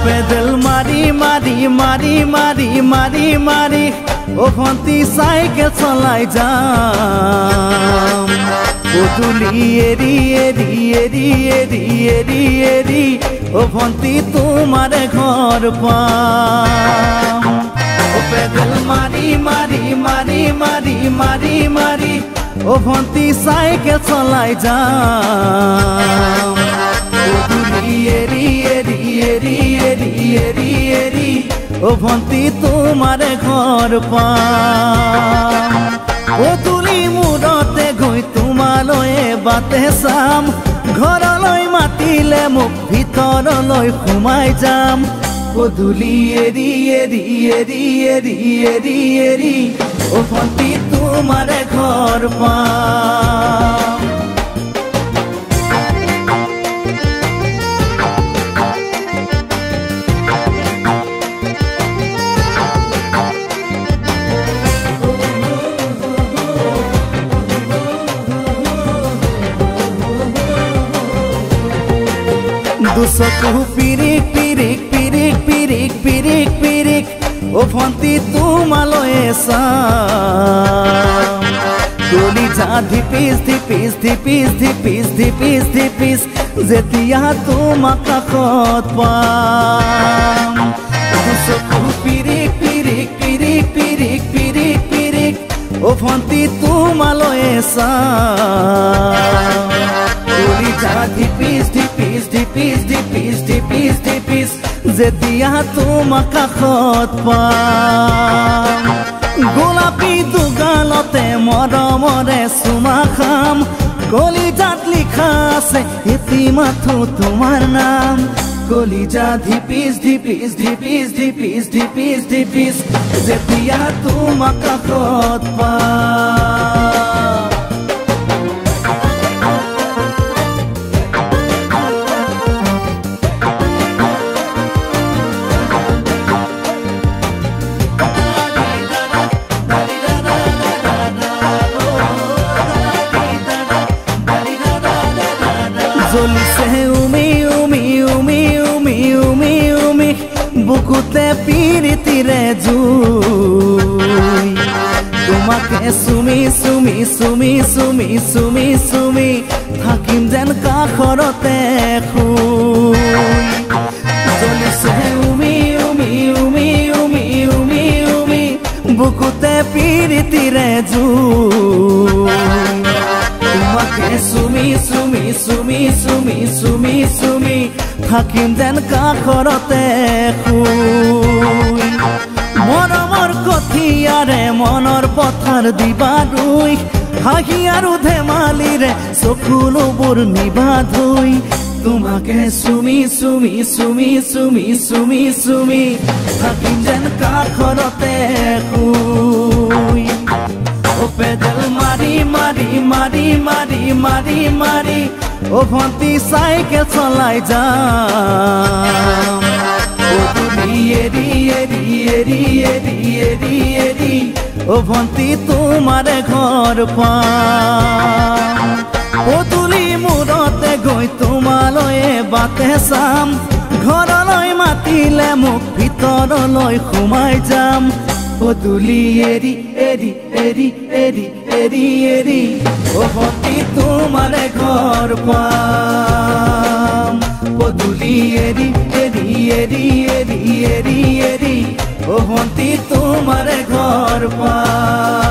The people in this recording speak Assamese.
পেডেল মারি মারি মারি মারি মারি মারি ও ভন্তি সাইকেল চলাই যাম পদূলি এরি এরি এরি এরি এরি এরি ও ভন্তি তোমার ঘর পাম ও পেডেল মারি মারি মারি মারি মারি মারি ও ভন্তি সাইকেল চলাই যাম পদূলি এরি এরি এরি এরি এরি এরি ও ভন্তি তোমার ঘর পাম পদূলি মূৰতে গৈ তোমালৈ বাটে চাম ঘৰলৈ মাতিলে মোক ভিতৰলৈ সোমাই যাম পদূলি এৰি এৰি এৰি এৰি এৰি এৰি ও ভন্তি তোমাৰ ঘৰ পাম দুচকু পিৰিক পিৰিক পিৰিক পিৰিক পিৰিক পিৰিক ও ভন্তি তোমালৈ চাম কলিজা ধিপিস ধিপিস ধিপিস ধিপিস ধিপিস ধিপিস যেতিয়া তোমাক কাষত পাম দুচকু পিৰিক পিৰিক পিৰিক পিৰিক পিৰিক পিৰিক ও ভন্তি তোমালৈ চাম কলিজা ধিপিস ধিপিস ধিপিস ধিপিস ধিপিস ধিপিস যেতিয়া তোমাক কাষত পাম গোলাপী দুগালতে মৰমৰে চুমা খাম কলিজাত লিখা আছে এটি মাথো তোমাৰ নাম কলিজা ধিপিস ধিপিস ধিপিস ধিপিস ধিপিস ধিপিস যেতিয়া তোমাক কাষত পাম জ্বলিছে উমি উমি উমি উমি উমি উমি বুকুতে পিৰিতিৰে জুই তোমাকে চুমি চুমি চুমি চুমি চুমি চুমি থাকিম যেন কাষৰতে শুই জ্বলিছে উমি উমি উমি উমি উমি উমি বুকুতে পিৰিতিৰে জুই তোমাকে চুমি চুমি চুমি চুমি চুমি চুমি থাকিম যেন কাষৰতে শুই মৰমৰ কঠিয়াৰে মনৰ পথাৰ দিবা ৰুই হাঁহি আৰু ধেমালিৰে চকুলোবোৰ নিবা ধুই তোমাকে চুমি চুমি চুমি চুমি চুমি চুমি থাকিম যেন কাষৰতে শুই ও পেডেল মারি মারি মারি মারি মারি মারি ও ভন্তি সাইকেল চলাই যাম পদূলি এরি এরি এরি এরি এরি এরি ও ভন্তি তোমার ঘর পাম পদূলি মূৰতে গৈ তোমালৈ বাটে চাম ঘৰলৈ মাতিলে মোক ভিতৰলৈ সোমাই যাম পদূলি এৰি এৰি এৰি এৰি এৰি এৰি ও ভন্তি তোমাৰ ঘৰ পাম পদূলি এৰি এৰি এৰি এৰি এৰি এৰি ও ভন্তি তোমাৰ ঘৰ পাম